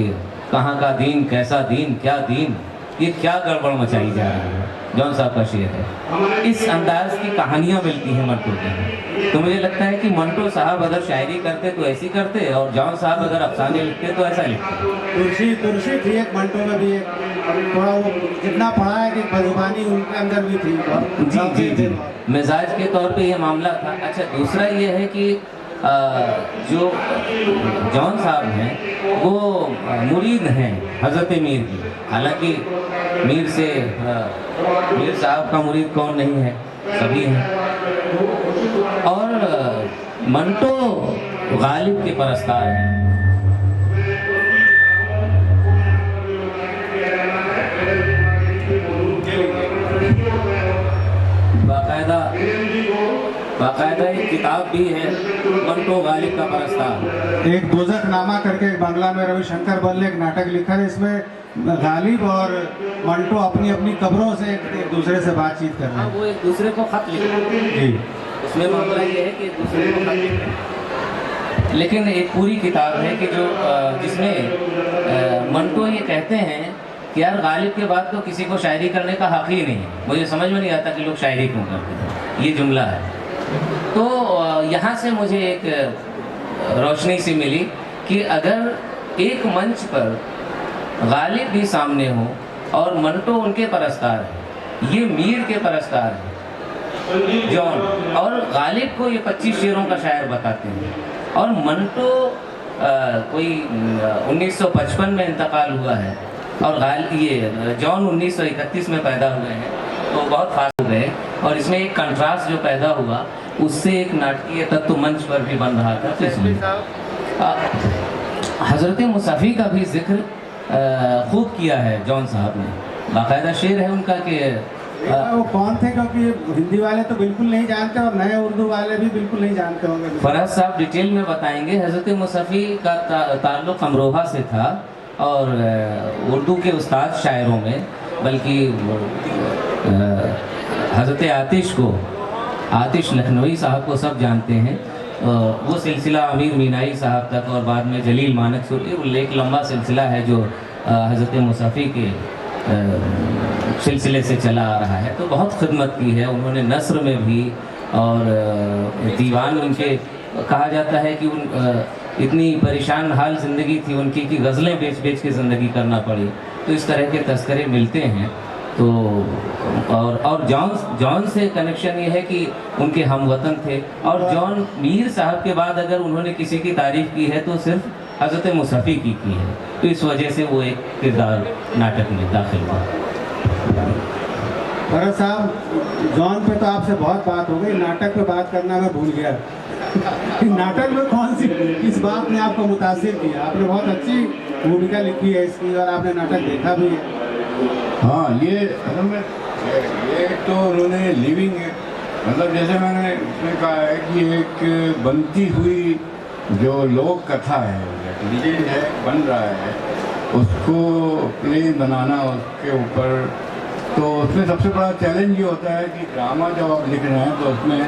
कहाँ का दीन, कैसा दीन, क्या दीन, ये क्या गड़बड़ मचाई जा रही है, जॉन साहब का शेर है। इस अंदाज की कहानियाँ मिलती हैं मंटो की। तो मुझे लगता है कि मंटो साहब अगर शायरी करते तो ऐसी करते, और जॉन साहब अगर अफसाने लिखते तो ऐसा लिखते। तुलसी थी एक मंटो में भी, थोड़ा वो जितना पढ़ा है कि बजुबानी उनके अंदर भी थी। जी जी जी, मिजाज के तौर पे ये मामला था। अच्छा, दूसरा ये है कि जो जॉन साहब हैं वो मुरीद हैं हज़रत मीर की। हालांकि मीर से मीर साहब का मुरीद कौन नहीं है, सभी हैं। और मंटो गालिब के परस्तार हैं। बाकायदा एक किताब भी है, मंटो गालिब का परस्तार। एक दोजख नामा करके एक बांग्ला में रविशंकर बल ने एक नाटक लिखा है, इसमें गालिब और मंटो अपनी अपनी कब्रों से एक दूसरे से बातचीत कर रहे हैं। वो एक दूसरे को खत लिख रहे हैं। उसमें मामला ये है कि एक दूसरे को खत लिख रहे हैं। लेकिन एक पूरी किताब है कि जो जिसमें मंटो ये कहते हैं कि यार गालिब के बाद तो किसी को शायरी करने का हक ही नहीं है। मुझे समझ में नहीं आता कि लोग शायरी क्यों करते हैं, ये जुमला है। तो यहाँ से मुझे एक रोशनी सी मिली कि अगर एक मंच पर गालिब भी सामने हो और मंटो उनके परस्तार है, ये मीर के परस्तार है, जॉन, और गालिब को ये 25 शेरों का शायर बताते हैं। और मंटो कोई 1955 में इंतकाल हुआ है, और ये जॉन 1931 में पैदा हुए हैं, तो बहुत फास्ट हो गए। और इसमें एक कंट्रास्ट जो पैदा हुआ, उससे एक नाटकीय तत्व मंच पर भी बन रहा था। तो इसमें हज़रत मुसफ़ी का भी जिक्र खूब किया है जॉन साहब ने, बाकायदा शेर है उनका कि वो कौन थे, क्योंकि हिंदी वाले तो बिल्कुल नहीं जानते और नए उर्दू वाले भी बिल्कुल नहीं जानते होंगे। फराज साहब डिटेल में बताएंगे। हज़रत मुसफ़ी का ताल्लुक़ अमरोहा से था, और उर्दू के उस्ताद शायरों में, बल्कि हज़रत आतिश लखनवी साहब को सब जानते हैं। वो सिलसिला अमीर मीनाई साहब तक, और बाद में जलील मानक सूरी, एक लंबा सिलसिला है जो हज़रत मुसफ़ी के सिलसिले से चला आ रहा है। तो बहुत खिदमत की है उन्होंने नस्र में भी, और दीवान उनके कहा जाता है कि इतनी परेशान हाल ज़िंदगी थी उनकी कि गज़लें बेच बेच के ज़िंदगी करना पड़ी। तो इस तरह के तस्करे मिलते हैं। तो और जॉन से कनेक्शन ये है कि उनके हमवतन थे, और जॉन मीर साहब के बाद अगर उन्होंने किसी की तारीफ़ की है तो सिर्फ हज़रत मुसफ़ी की है। तो इस वजह से वो एक किरदार नाटक में दाखिल हुआ। भरत साहब, जॉन पे तो आपसे बहुत बात हो गई, नाटक पे बात करना मैं भूल गया। नाटक में कौन सी इस बात ने आपको मुतासिर किया? आपने बहुत अच्छी भूमिका लिखी है इसकी, और आपने नाटक देखा भी है। हाँ, ये असल में ये तो उन्होंने लिविंग है, मतलब जैसे मैंने उसमें कहा है कि एक बनती हुई जो लोक कथा है, लीजेंड है, बन रहा है, उसको प्ले बनाना उसके ऊपर, तो उसमें सबसे बड़ा चैलेंज ये होता है कि ड्रामा जब आप लिख रहे हैं तो उसमें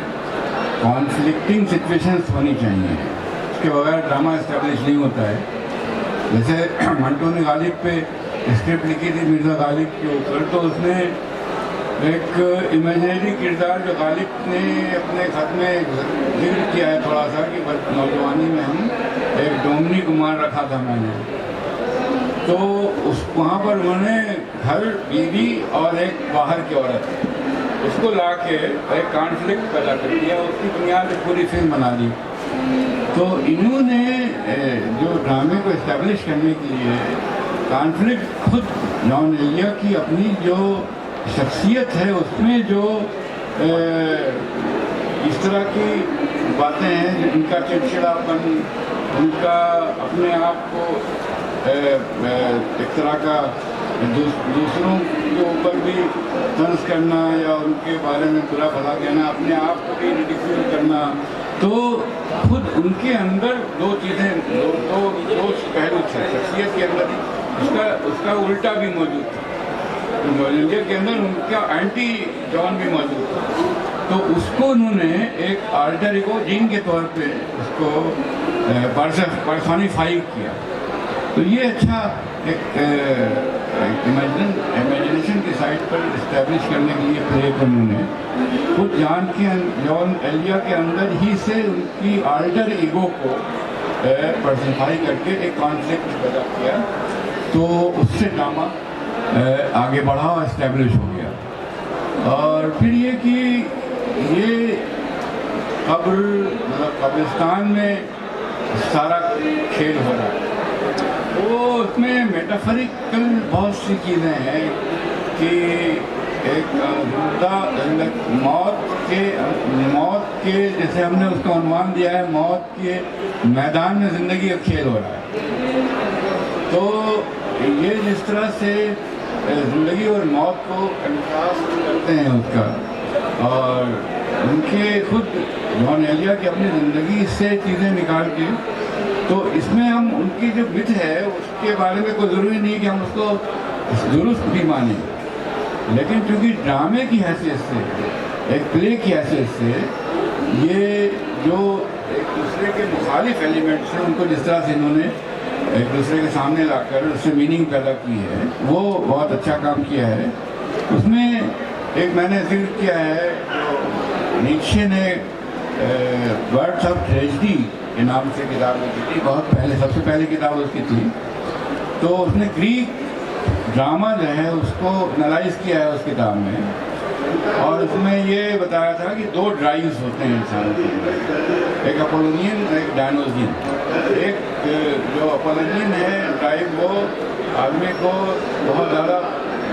कॉन्फ्लिक्टिंग सिचुएशंस होनी चाहिए, उसके बगैर ड्रामा इस्टेब्लिश नहीं होता है। जैसे मंटो ने गालिब पे स्क्रिप्ट लिखी थी मिर्ज़ा गालिब के ऊपर, तो उसने एक इमेजिनरी किरदार जो गालिब ने अपने खत में जिक्र किया है थोड़ा सा, कि नौजवानी में हम एक डोमनी कुमार रखा था मैंने, तो उस वहाँ पर उन्होंने घर, बीवी और एक बाहर की औरत, उसको ला के एक कॉन्फ्लिक्ट पैदा कर दिया, उसकी बुनियाद पे पूरी फिल्म बना दी। तो इन्होंने जो ड्रामे को इस्टेब्लिश करने के लिए कॉन्फ्लिक्ट खुद जॉन एलिया की अपनी जो शख्सियत है उसमें जो इस तरह की बातें हैं, उनका चिड़चिड़ापन, उनका अपने आप को एक तरह का दूसरों के ऊपर भी तंज करना या उनके बारे में बुरा भला कहना, अपने आप को भी रिडिक्यूल करना, तो खुद उनके अंदर दो चीज़ें, दो पहलू थे शख्सियत के अंदर। उसका उल्टा भी मौजूद था, जॉन के अंदर उनका एंटी जॉन भी मौजूद था, तो उसको उन्होंने एक अल्टर ईगो जीन के तौर पे उसको पर्सोनिफाई किया। तो ये अच्छा एक इमेजिनेशन की साइड पर इस्टेब्लिश करने के लिए प्ले को उन्होंने खुद जॉन एलिया के अंदर ही से उनकी अल्टर ईगो को पर्सोनिफाई करके एक कॉन्फ्लिक्ट पैदा किया, तो उससे ड्रामा आगे बढ़ा और इस्टेब्लिश हो गया। और फिर ये कि ये कब्रिस्तान में सारा खेल हो रहा है, वो उसमें मेटाफरिकल बहुत सी चीज़ें हैं कि एक मौत के जैसे हमने उसका अनुमान दिया है, मौत के मैदान में ज़िंदगी का खेल हो रहा है। तो ये जिस तरह से ज़िंदगी और मौत को कंट्रास्ट करते हैं उसका, और उनके खुद जॉन एलिया की अपनी ज़िंदगी से चीज़ें निकाल के, तो इसमें हम उनकी जो मिथ है उसके बारे में कोई ज़रूरी नहीं कि हम उसको दुरुस्त भी माने, लेकिन चूँकि ड्रामे की हैसियत से, एक प्ले की हैसियत से, ये जो एक दूसरे के मुखालिफ एलिमेंट्स हैं उनको जिस तरह से इन्होंने एक दूसरे के सामने लाकर उससे मीनिंग पैदा की है, वो बहुत अच्छा काम किया है। उसमें एक मैंने जिक्र किया है, नीचे ने वर्ड्स ऑफ ट्रेजेडी के नाम से किताब लिखी थी, बहुत पहले, सबसे पहली किताब उसकी थी। तो उसने ग्रीक ड्रामा जो है उसको एनालाइज किया है उस किताब में, और उसमें ये बताया था कि 2 ड्राइव्स होते हैं इंसान के अंदर, एक अपोलोनियन एक डायनोसियन। एक जो अपोलोनियन है ड्राइव वो आदमी को बहुत ज़्यादा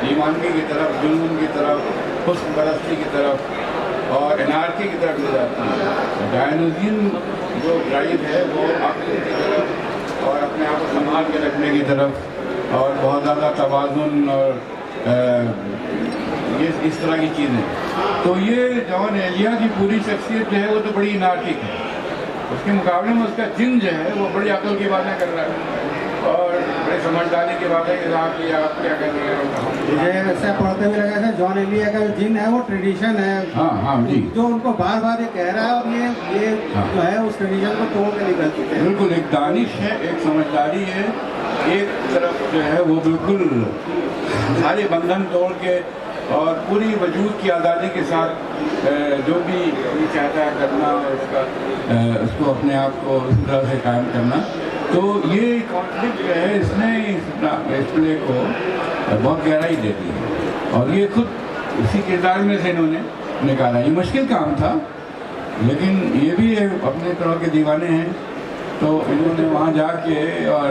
दीवानगी की तरफ, जुनून की तरफ, हुस्न परस्ती की तरफ और एनार्की की तरफ ले जाती है। डायनोसियन जो ड्राइव है वो अक्ल की तरफ और अपने आप को संभाल के रखने की तरफ और बहुत ज़्यादा तवाज़ुन और ये इस तरह की चीज़ें। तो ये जॉन एलिया की पूरी शख्सियत जो है वो तो बड़ी नार्किक है, उसके मुकाबले में उसका जिन जो है वो बड़ी अकल की बातें कर रहा है और बड़ी समझदारी की बातें कि साहब ये आप क्या कर रहे हैं। मुझे ऐसा पढ़ते हुए लगा था जॉन एलिया का जो जिन है वो ट्रेडिशन है। हाँ हाँ जी, जो उनको बार बार ये कह रहा है और ये हाँ। जो है उस ट्रेडिशन को तोड़ के निकल चुके हैं। बिल्कुल एक दानिश है, एक समझदारी है, एक तरफ जो है वो बिल्कुल सारे बंधन तोड़ के और पूरी वजूद की आज़ादी के साथ जो भी ये चाहता है करना और उसको अपने आप को इस तरह से कायम करना। तो ये कॉन्फ्लिक्ट जो है इसने इस प्ले को बहुत गहराई देती है और ये खुद इसी किरदार में से इन्होंने निकाला। ये मुश्किल काम था लेकिन ये भी अपने तरह के दीवाने हैं, तो इन्होंने वहाँ जाके और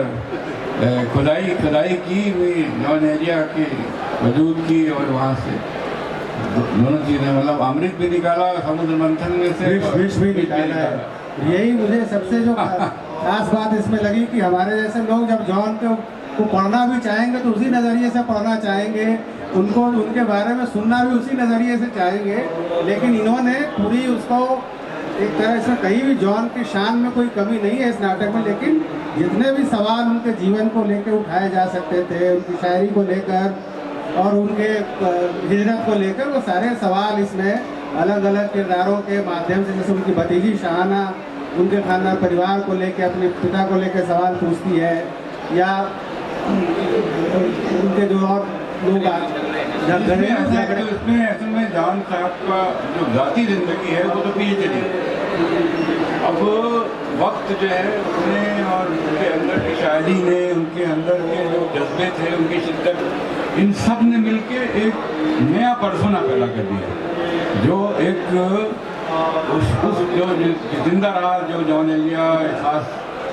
खुदाई की हुई जॉन एलिया की वजूद की और वहाँ से दोनों चीज़ें, मतलब अमृत भी निकाला समुद्र मंथन में से, विष भी निकाला है। यही मुझे सबसे जो खास बात इसमें लगी कि हमारे जैसे लोग जब जॉन को पढ़ना भी चाहेंगे तो उसी नज़रिए से पढ़ना चाहेंगे, उनको उनके बारे में सुनना भी उसी नज़रिए से चाहेंगे। लेकिन इन्होंने पूरी उसको एक तरह से कहीं भी जॉन की शान में कोई कमी नहीं है इस नाटक में, लेकिन जितने भी सवाल उनके जीवन को लेकर उठाए जा सकते थे, उनकी शायरी को लेकर और उनके हिजरत को लेकर, वो सारे सवाल इसमें अलग अलग किरदारों के माध्यम से, जैसे उनकी भतीजी शाहाना उनके खानदान परिवार को लेकर, अपने पिता को लेकर सवाल पूछती है, या उनके जो और लोग इसमें असल में जॉन साहब का जो जाती जिंदगी है वो तो PhD। अब वक्त जो है उसने और उनके अंदर की शायरी ने, उनके अंदर के जो जज्बे थे, उनकी शिद्दत, इन सब ने मिलके एक नया पर्सोना पैदा कर दिया जो एक उस जो जिंदा रहा, जो जॉन एलिया खास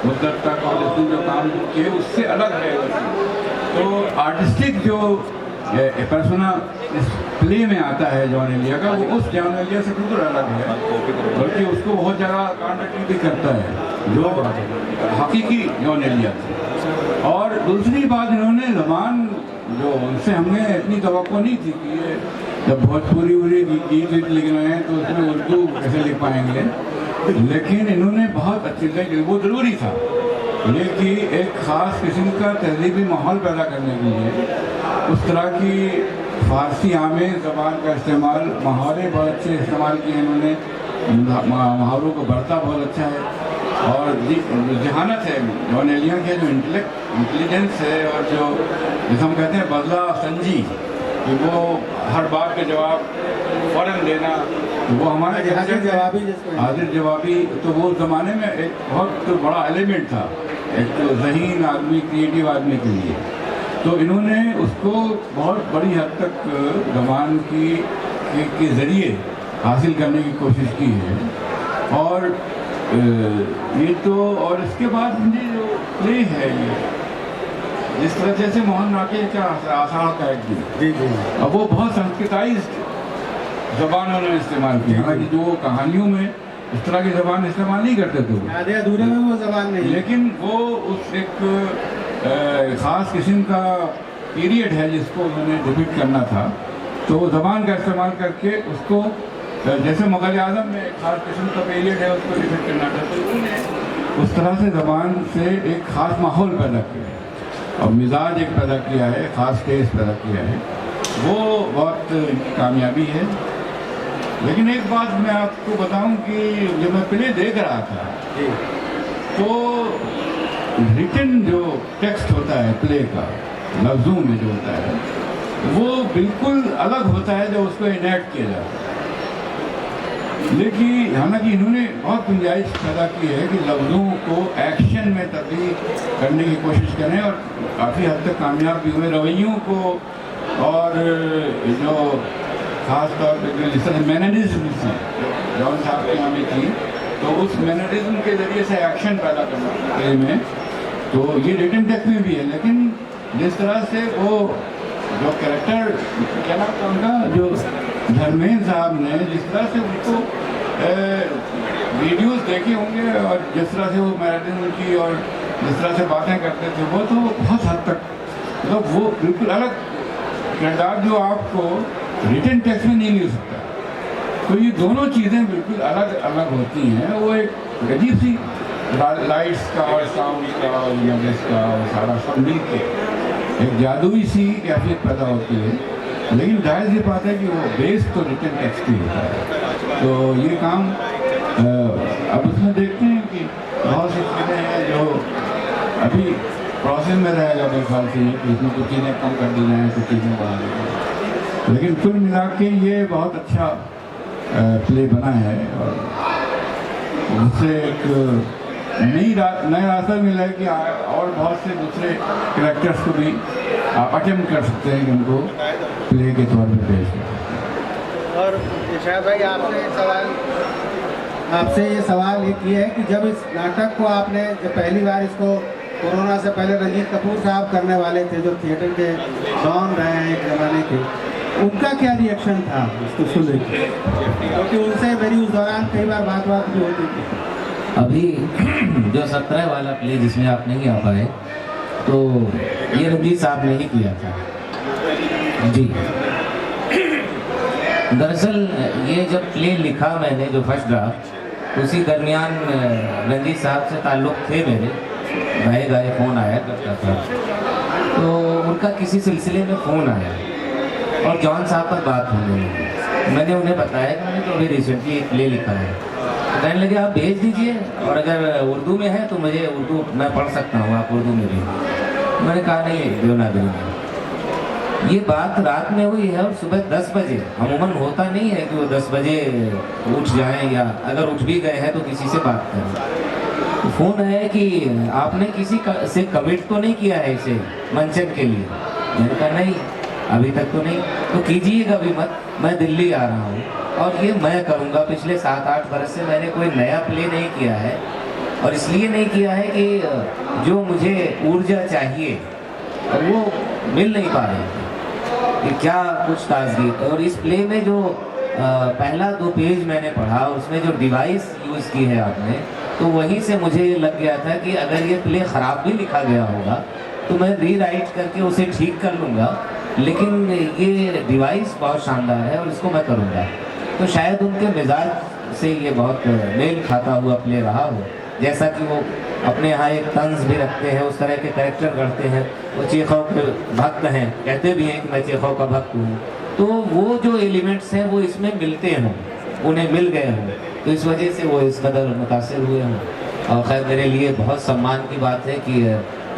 मुद्दत तक और जिसने जो काम किए उससे अलग है। तो आर्टिस्टिक जो पर्सोना इस प्ले में आता है जॉन एलिया का, वो उस जॉन एलिया से बिल्कुल अलग है, बल्कि उसको बहुत ज़्यादा कॉन्ट्रडिक्ट भी करता है जो हकीकी जॉन एलिया से। और दूसरी बात, इन्होंने ज़बान जो उनसे हमने इतनी तवक्को नहीं थी कि ये जब भोजपुरी गीत लिख रहे हैं तो उसमें उर्दू कैसे लिख पाएंगे, लेकिन इन्होंने बहुत अच्छी लगी, वो ज़रूरी था ये कि एक ख़ास किस्म का तहजीबी माहौल पैदा करने के लिए उस तरह की फ़ारसी आमेज़ ज़बान का इस्तेमाल, मुहावरे बहुत अच्छे इस्तेमाल किए इन्होंने, मुहावरों को बढ़ता बहुत अच्छा है और जहानत है जॉन एलिया के, जो इंटेलिजेंस है और जो जैसे हम कहते हैं बदला संजी, कि वो हर बात के जवाब फ़ौरन देना, वो हमारे हाजिर जवाबी, तो वो ज़माने में एक बहुत बड़ा एलिमेंट था एक ज़हीन आदमी, क्रिएटिव आदमी के लिए। तो इन्होंने उसको बहुत बड़ी हद तक ज़बान के ज़रिए हासिल करने की कोशिश की है। और ये तो, और इसके बाद मुझे जो प्ले है ये जिस तरह जैसे मोहन राकेश का आषाढ़ का एक दिन, जी जी, अब वो बहुत संस्कृताइज्ड ज़बान उन्होंने इस्तेमाल की, हालांकि जो कहानियों में इस तरह की ज़बान इस्तेमाल नहीं करते थे वो, आधे अधूरे में वो ज़बान नहीं, लेकिन वो उस एक ख़ास किस्म का पीरियड है जिसको उन्होंने डिपिक्ट करना था, तो वो ज़बान का इस्तेमाल करके उसको, जैसे मुग़ल आज़म में एक ख़ास किस्म का पीरियड है उसको डिपिक्ट करना था, तो उन्होंने उस तरह से ज़बान से एक ख़ास माहौल पैदा किया और मिजाज एक पैदा किया है, ख़ास टेस्ट पैदा किया है, वो बहुत कामयाबी है। लेकिन एक बात मैं आपको बताऊं कि जब मैं प्ले देख रहा था तो रिटन जो टेक्स्ट होता है प्ले का, लफ्ज़ों में जो होता है, वो बिल्कुल अलग होता है जब उसको इनेक्ट किया जाता है। लेकिन हालांकि इन्होंने बहुत गुंजाइश पैदा की है कि लफ्ज़ों को एक्शन में तब्दील करने की कोशिश करें और काफ़ी हद तक कामयाब भी हुए। रवैयों को और जो खास तौर पे जो जिस तरह मैनरिज्म थी जॉन साहब के यहाँ भी थी, तो उस मैनरिज्म के जरिए से एक्शन पैदा करना प्ले में, तो ये रिटन टेक्स्ट में भी है। लेकिन जिस तरह से वो जो कैरेक्टर क्या नाम था उनका, जो धर्मेंद्र साहब ने जिस तरह से उनको वीडियोस देखे होंगे और जिस तरह से वो मैरिज्म की और जिस तरह से बातें करते थे, वो तो बहुत हद तक मतलब वो बिल्कुल अलग किरदार जो आपको रिटन टेक्स्ट में नहीं मिल सकता। तो ये दोनों चीज़ें बिल्कुल अलग अलग होती हैं। वो एक अजीब सी लाइट्स का और साउंड का और इमेजेस का और सारा सब मिल के एक जादुई सी कैफियत पैदा होती है। लेकिन जाहिर सी बात है कि वो बेस तो रिटन टेक्स्ट ही होता है। तो ये काम अब उसमें देखते हैं कि बहुत सी चीज़ें हैं जो अभी प्रोसेस में रहेगा मेरे ख्याल से, कि इसमें कुछ चीज़ें कम कर दी जाएँ, कुछ चीज़ें बढ़ा दी जाएँ। लेकिन कुल मिला के ये बहुत अच्छा प्ले बना है और उससे एक नया रास्ता मिला है कि और बहुत से दूसरे कैरेक्टर्स को भी आप अटेम्प्ट कर सकते हैं कि उनको प्ले के तौर पर पेश करें। और इरशाद भाई आपसे ये सवाल एक ये है कि जब इस नाटक को आपने जब पहली बार इसको कोरोना से पहले रंजीत कपूर साहब करने वाले थे, जो थिएटर के डॉन रहे हैं एक ज़माने के, उनका क्या रिएक्शन था इसको सुनने के? क्योंकि उनसे मेरी उस दौरान कई बार बात भी होती थी। अभी जो 17 वाला प्ले जिसमें आप नहीं आ पाए, तो ये रंजीत साहब ने ही किया था जी। दरअसल ये जब प्ले लिखा मैंने, जो फर्स्ट ड्राफ्ट, उसी दरमियान रंजीत साहब से ताल्लुक़ थे मेरे, गाए फ़ोन आया करता था। तो उनका किसी सिलसिले में फ़ोन आया और जॉन साहब पर बात होने लगी। मैंने उन्हें बताया कि मैंने तो अभी रिसेंटली एक प्ले लिखा है। तो कहने लगे आप भेज दीजिए, और अगर उर्दू में है तो मुझे उर्दू मैं पढ़ सकता हूँ, आप उर्दू में भी। मैंने कहा नहीं, देवनागरी में। ये बात रात में हुई है और सुबह 10 बजे, अमूमन होता नहीं है कि वो 10 बजे उठ जाएं, या अगर उठ भी गए हैं तो किसी से बात करें। तो फ़ोन है कि आपने किसी से कमिट तो नहीं किया है इसे मंचन के लिए? मैंने कहा नहीं, अभी तक तो नहीं। तो कीजिएगा भी मत, मैं दिल्ली आ रहा हूँ और ये मैं करूँगा। पिछले 7-8 बरस से मैंने कोई नया प्ले नहीं किया है, और इसलिए नहीं किया है कि जो मुझे ऊर्जा चाहिए वो मिल नहीं पा रही है, कि क्या कुछ ताजगी। और इस प्ले में जो पहला 2 पेज मैंने पढ़ा, उसमें जो डिवाइस यूज़ की है आपने, तो वहीं से मुझे ये लग गया था कि अगर ये प्ले ख़राब भी लिखा गया होगा तो मैं रीराइट करके उसे ठीक कर लूँगा, लेकिन ये डिवाइस बहुत शानदार है और इसको मैं करूँगा। तो शायद उनके मिजाज से ये बहुत मेल खाता हुआ प्ले रहा हो। जैसा कि वो अपने यहाँ एक तंज भी रखते हैं, उस तरह के कैरेक्टर करते हैं। वो चेखव के भक्त हैं, कहते भी हैं कि मैं चेखव का भक्त हूँ। तो वो जो एलिमेंट्स हैं वो इसमें मिलते हों, उन्हें मिल गए हों, तो इस वजह से वो इस कदर मुतासिर हुए हों। और खैर मेरे लिए बहुत सम्मान की बात है कि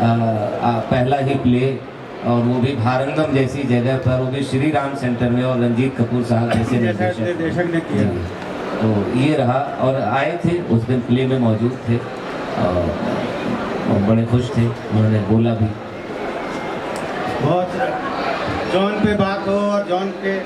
पहला ही प्ले, और वो भी भारंगम जैसी जगह पर, वो भी श्री राम सेंटर में, और रंजीत कपूर साहब जैसे निर्देशक ने किया। तो ये रहा। और आए थे उस दिन, प्ले में मौजूद थे और बड़े खुश थे, उन्होंने बोला भी। बहुत जॉन पे बात हो और जॉन पे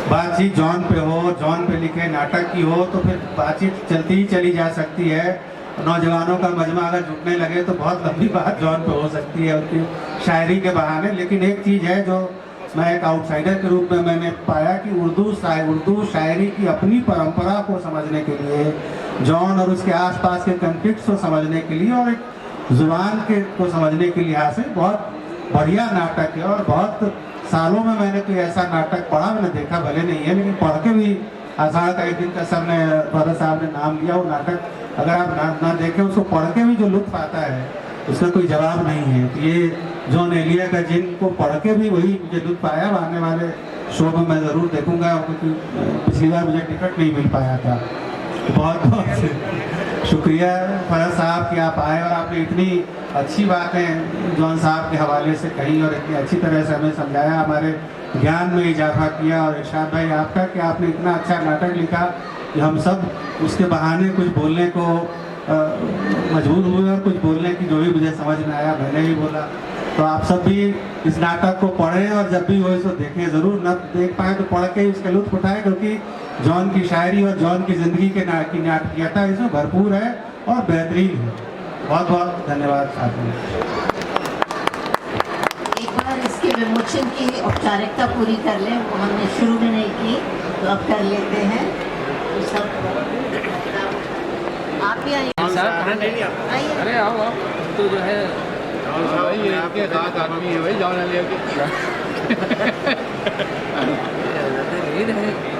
बातचीत जॉन पे हो, जॉन पे लिखे नाटक की हो, तो फिर बातचीत चलती ही चली जा सकती है। नौजवानों का मजमा अगर जुटने लगे तो बहुत लंबी बात जॉन पे हो सकती है उनकी शायरी के बहाने। लेकिन एक चीज़ है जो मैं एक आउटसाइडर के रूप में मैंने पाया कि उर्दू शायरी की अपनी परंपरा को समझने के लिए, जॉन और उसके आसपास के कॉन्फ्लिक्ट्स को समझने के लिए, और एक ज़ुबान के को समझने के लिहाज से बहुत बढ़िया नाटक है। और बहुत सालों में मैंने कोई ऐसा नाटक पढ़ा, मैंने देखा भले नहीं है, लेकिन पढ़ के भी आषाढ़ का एक दिन का सबने भरत साहब ने नाम लिया, वो नाटक अगर आप ना देखें, उसको पढ़ के भी जो लुत्फ आता है उसका कोई जवाब नहीं है। तो ये जॉन एलिया का जिनको पढ़ के भी वही मुझे लुत्फ आया, आने वाले शो में मैं ज़रूर देखूंगा, क्योंकि पिछली बार मुझे टिकट नहीं मिल पाया था। तो बहुत बहुत शुक्रिया फरहत साहब कि आप आए और आपने इतनी अच्छी बातें जॉन साहब के हवाले से कही और इतनी अच्छी तरह से हमें समझाया, हमारे ज्ञान में इजाफा किया। और इरशाद भाई आपका कि आपने इतना अच्छा नाटक लिखा कि हम सब उसके बहाने कुछ बोलने को मजबूर हुए, और कुछ बोलने की जो भी मुझे समझ में आया मैंने भी बोला। तो आप सब भी इस नाटक को पढ़ें और जब भी हो इसको देखें ज़रूर, न देख पाए तो पढ़ के इसका लुत्फ उठाएं, क्योंकि जॉन की शायरी और जॉन की ज़िंदगी के की नाटकीयता इसमें भरपूर है और बेहतरीन है। बहुत बहुत धन्यवाद साथियों। एक बार इसके विमोचन की औपचारिकता पूरी कर लें, वो हमने शुरू में नहीं की तो अब कर लेते हैं। तो सब आप भी आइए, आइए। अरे आओ आओ, तो जो है भाई आपके साथ आदमी है भाई, जॉन एलिया के। नींद है।